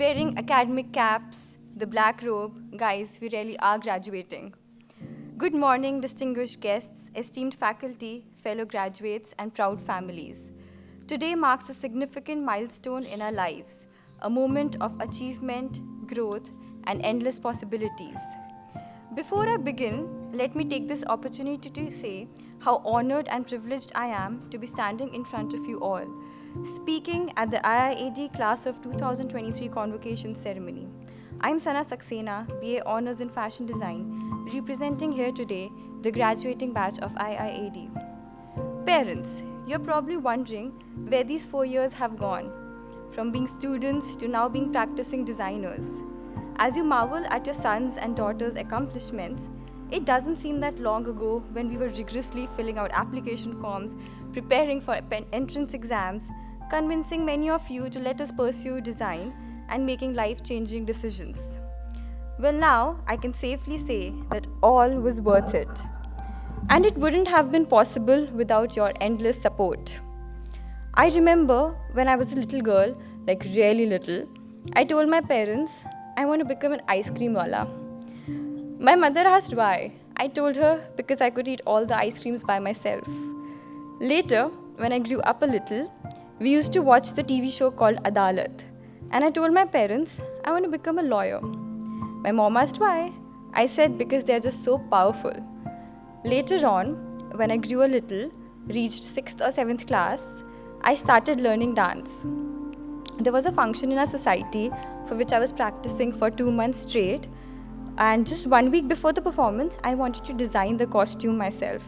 Wearing academic caps, the black robe, guys, we really are graduating. Good morning, distinguished guests, esteemed faculty, fellow graduates, and proud families. Today marks a significant milestone in our lives, a moment of achievement, growth, and endless possibilities. Before I begin, let me take this opportunity to say how honored and privileged I am to be standing in front of you all, speaking at the IIAD Class of 2023 Convocation ceremony. I'm Sana Saxena, BA Honours in Fashion Design, representing here today the graduating batch of IIAD. Parents, you're probably wondering where these 4 years have gone, from being students to now being practicing designers. As you marvel at your sons' and daughters' accomplishments, it doesn't seem that long ago when we were rigorously filling out application forms, preparing for entrance exams, convincing many of you to let us pursue design, and making life-changing decisions. Well, now I can safely say that all was worth it. And it wouldn't have been possible without your endless support. I remember when I was a little girl, like really little, I told my parents, I want to become an ice cream wala. My mother asked why. I told her because I could eat all the ice creams by myself. Later, when I grew up a little, we used to watch the TV show called Adalat. And I told my parents, I want to become a lawyer. My mom asked why. I said because they are just so powerful. Later on, when I grew a little, reached 6th or 7th class, I started learning dance. There was a function in our society for which I was practicing for 2 months straight, and just 1 week before the performance, I wanted to design the costume myself.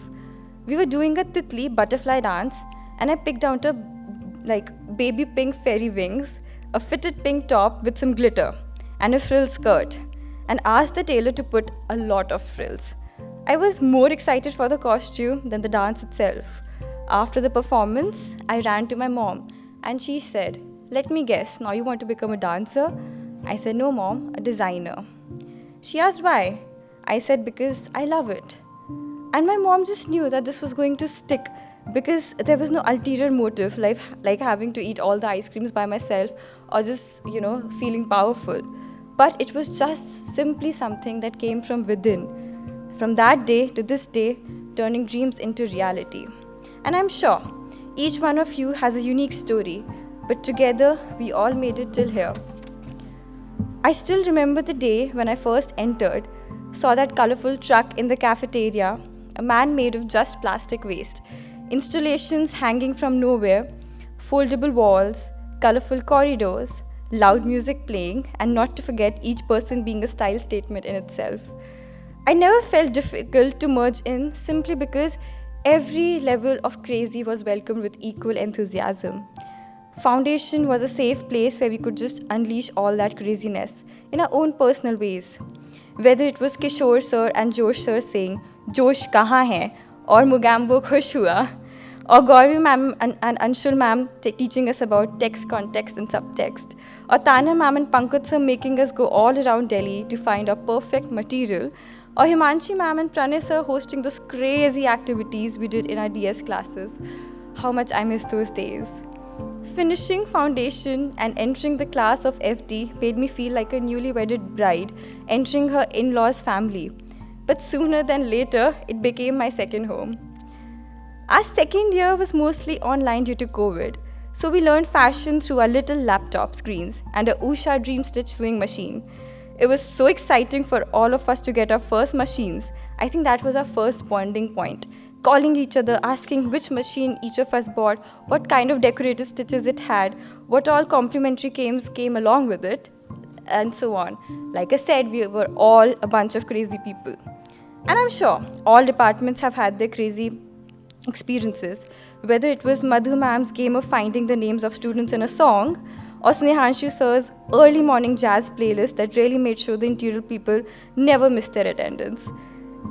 We were doing a titli butterfly dance, and I picked out a baby pink fairy wings, a fitted pink top with some glitter, and a frill skirt, and asked the tailor to put a lot of frills. I was more excited for the costume than the dance itself. After the performance, I ran to my mom, and she said, "Let me guess, now you want to become a dancer?" I said, "No, Mom, a designer." She asked why. I said, because I love it. And my mom just knew that this was going to stick because there was no ulterior motive, like having to eat all the ice creams by myself or just, feeling powerful. But it was just simply something that came from within. From that day to this day, turning dreams into reality. And I'm sure each one of you has a unique story, but together we all made it till here. I still remember the day when I first entered, saw that colorful truck in the cafeteria, a man made of just plastic waste, installations hanging from nowhere, foldable walls, colorful corridors, loud music playing, and not to forget each person being a style statement in itself. I never felt difficult to merge in simply because every level of crazy was welcomed with equal enthusiasm. Foundation was a safe place where we could just unleash all that craziness in our own personal ways. Whether it was Kishore sir and Josh sir saying, "Josh kahan hai?" or "Mugambo khush hua," or Gauri ma'am and Anshul ma'am teaching us about text, context, and subtext, or Tana ma'am and Pankaj sir making us go all around Delhi to find our perfect material, or Himanshi ma'am and Pranay sir hosting those crazy activities we did in our DS classes. How much I miss those days. Finishing foundation and entering the class of FD made me feel like a newly wedded bride entering her in-laws' family. But sooner than later, it became my second home. Our second year was mostly online due to COVID, so we learned fashion through our little laptop screens and a Usha Dream Stitch sewing machine. It was so exciting for all of us to get our first machines. I think that was our first bonding point. Calling each other, asking which machine each of us bought, what kind of decorative stitches it had, what all complimentary games came along with it, and so on. Like I said, we were all a bunch of crazy people. And I'm sure all departments have had their crazy experiences, whether it was Madhu ma'am's game of finding the names of students in a song, or Snehanshu sir's early morning jazz playlist that really made sure the interior people never missed their attendance.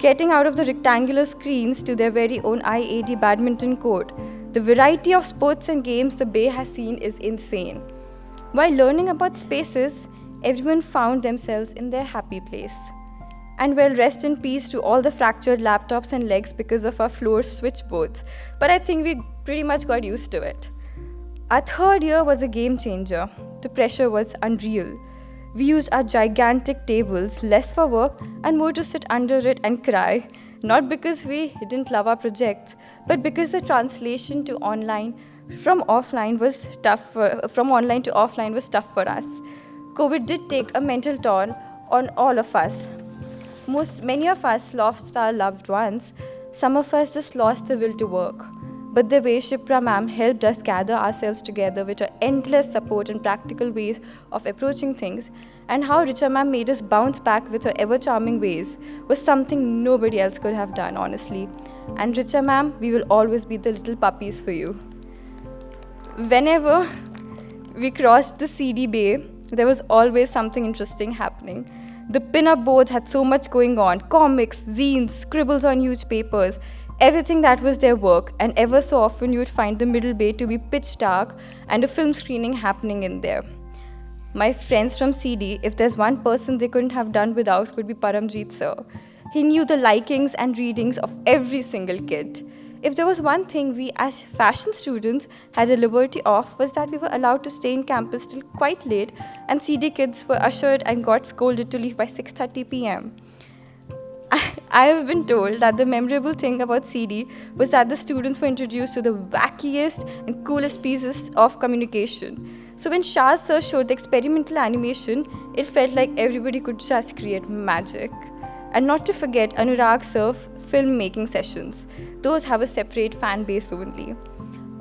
Getting out of the rectangular screens to their very own IIAD badminton court, the variety of sports and games the Bay has seen is insane. While learning about spaces, everyone found themselves in their happy place. And well, rest in peace to all the fractured laptops and legs because of our floor switchboards, but I think we pretty much got used to it. Our third year was a game changer. The pressure was unreal. We used our gigantic tables less for work and more to sit under it and cry, not because we didn't love our projects, but because the translation to online from online to offline was tough for us. COVID did take a mental toll on all of us. Many of us lost our loved ones. Some of us just lost the will to work. But the way Shipra ma'am helped us gather ourselves together with her endless support and practical ways of approaching things, and how Richa ma'am made us bounce back with her ever charming ways, was something nobody else could have done, honestly. And Richa ma'am, we will always be the little puppies for you. Whenever we crossed the CD Bay, there was always something interesting happening. The pin-up boards had so much going on: comics, zines, scribbles on huge papers, everything that was their work, and ever so often you would find the middle bay to be pitch dark and a film screening happening in there. My friends from CD, if there's one person they couldn't have done without, would be Paramjeet sir. He knew the likings and readings of every single kid. If there was one thing we as fashion students had a liberty of, was that we were allowed to stay in campus till quite late, and CD kids were ushered and got scolded to leave by 6:30 p.m. I have been told that the memorable thing about CD was that the students were introduced to the wackiest and coolest pieces of communication. So when Shah sir showed the experimental animation, it felt like everybody could just create magic. And not to forget Anurag sir filmmaking sessions. Those have a separate fan base only.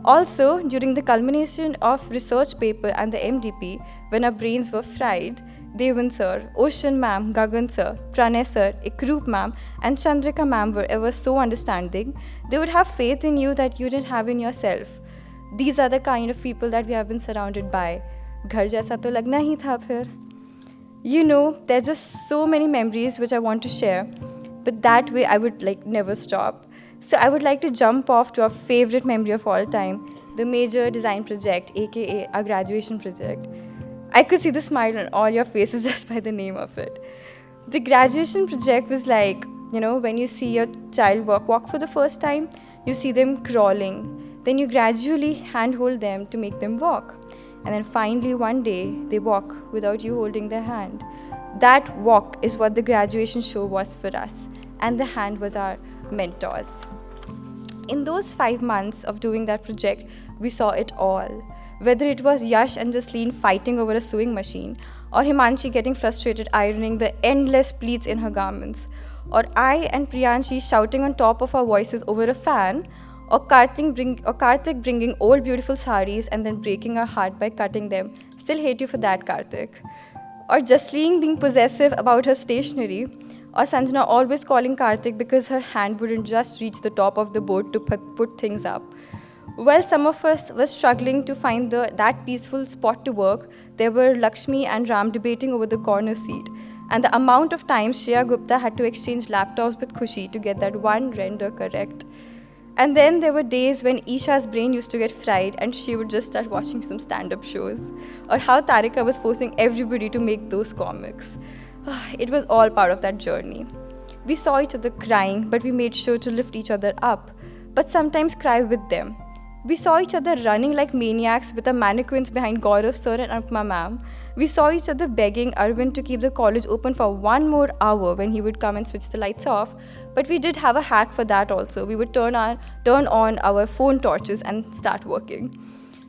Also, during the culmination of research paper and the MDP, when our brains were fried, Devan sir, Ocean ma'am, Gagan sir, Pranay sir, Ikroop ma'am, and Chandrika ma'am were ever so understanding. They would have faith in you that you didn't have in yourself. These are the kind of people that we have been surrounded by. Ghar jaisa to lagna hi tha phir. You know, there are just so many memories which I want to share, but that way I would never stop. So I would like to jump off to our favorite memory of all time, the major design project, aka our graduation project. I could see the smile on all your faces just by the name of it. The graduation project was like, when you see your child walk for the first time, you see them crawling. Then you gradually handhold them to make them walk. And then finally one day, they walk without you holding their hand. That walk is what the graduation show was for us. And the hand was our mentors. In those 5 months of doing that project, we saw it all. Whether it was Yash and Jasleen fighting over a sewing machine, or Himanshi getting frustrated ironing the endless pleats in her garments, or I and Priyanshi shouting on top of our voices over a fan, or Karthik bringing old beautiful saris and then breaking our heart by cutting them. Still hate you for that, Karthik. Or Jasleen being possessive about her stationery, or Sanjana always calling Karthik because her hand wouldn't just reach the top of the board to put things up. While some of us were struggling to find that peaceful spot to work, there were Lakshmi and Ram debating over the corner seat, and the amount of times Shreya Gupta had to exchange laptops with Khushi to get that one render correct. And then there were days when Isha's brain used to get fried and she would just start watching some stand-up shows, or how Tarika was forcing everybody to make those comics. It was all part of that journey. We saw each other crying, but we made sure to lift each other up, but sometimes cry with them. We saw each other running like maniacs with the mannequins behind Gaurav sir and Anupma ma'am. We saw each other begging Arvind to keep the college open for 1 more hour when he would come and switch the lights off. But we did have a hack for that also. We would turn on our phone torches and start working.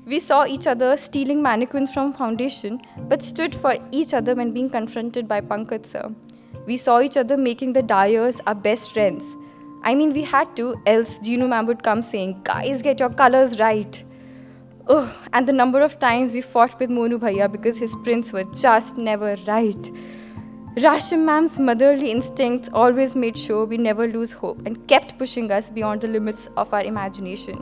We saw each other stealing mannequins from Foundation, but stood for each other when being confronted by Pankaj sir. We saw each other making the dyers our best friends. I mean, we had to, else Ginu ma'am would come saying, "Guys, get your colors right." And the number of times we fought with Monu Bhaiya because his prints were just never right. Rashim ma'am's motherly instincts always made sure we never lose hope and kept pushing us beyond the limits of our imagination.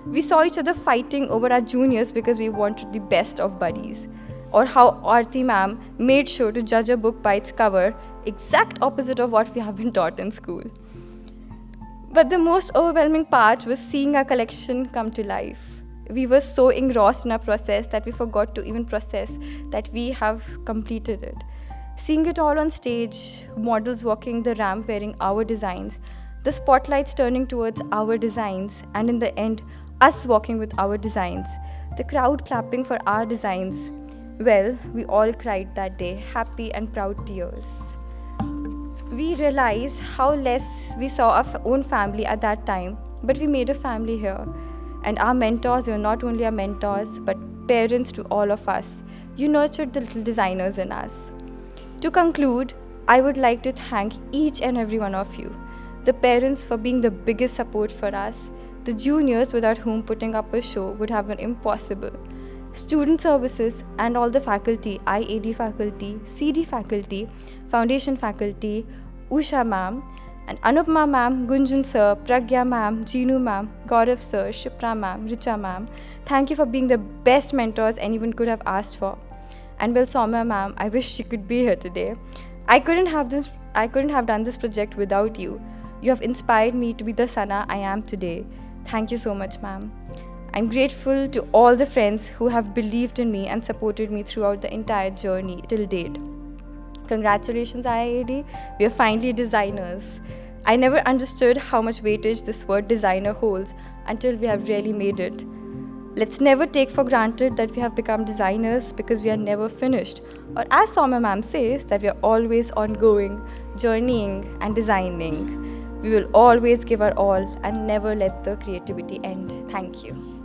We saw each other fighting over our juniors because we wanted the best of buddies. Or how Aarti ma'am made sure to judge a book by its cover, exact opposite of what we have been taught in school. But the most overwhelming part was seeing our collection come to life. We were so engrossed in our process that we forgot to even process that we have completed it. Seeing it all on stage, models walking the ramp wearing our designs, the spotlights turning towards our designs, and in the end, us walking with our designs, the crowd clapping for our designs. Well, we all cried that day, happy and proud tears. We realized how less we saw our own family at that time, but we made a family here. And our mentors were not only our mentors, but parents to all of us. You nurtured the little designers in us. To conclude, I would like to thank each and every one of you. The parents for being the biggest support for us, the juniors without whom putting up a show would have been impossible, student services and all the faculty, IIAD faculty, CD faculty, foundation faculty, Usha ma'am, and Anupma ma'am, Gunjan sir, Pragya ma'am, Jeenu ma'am, Gaurav sir, Shipra ma'am, Richa ma'am. Thank you for being the best mentors anyone could have asked for. And well, Soumya ma'am, I wish she could be here today. I couldn't have done this project without you. You have inspired me to be the Sana I am today. Thank you so much, ma'am. I'm grateful to all the friends who have believed in me and supported me throughout the entire journey till date. Congratulations, IIAD. We are finally designers. I never understood how much weightage this word designer holds until we have really made it. Let's never take for granted that we have become designers because we are never finished. Or as Soumya ma'am says, that we are always ongoing, journeying and designing. We will always give our all and never let the creativity end. Thank you.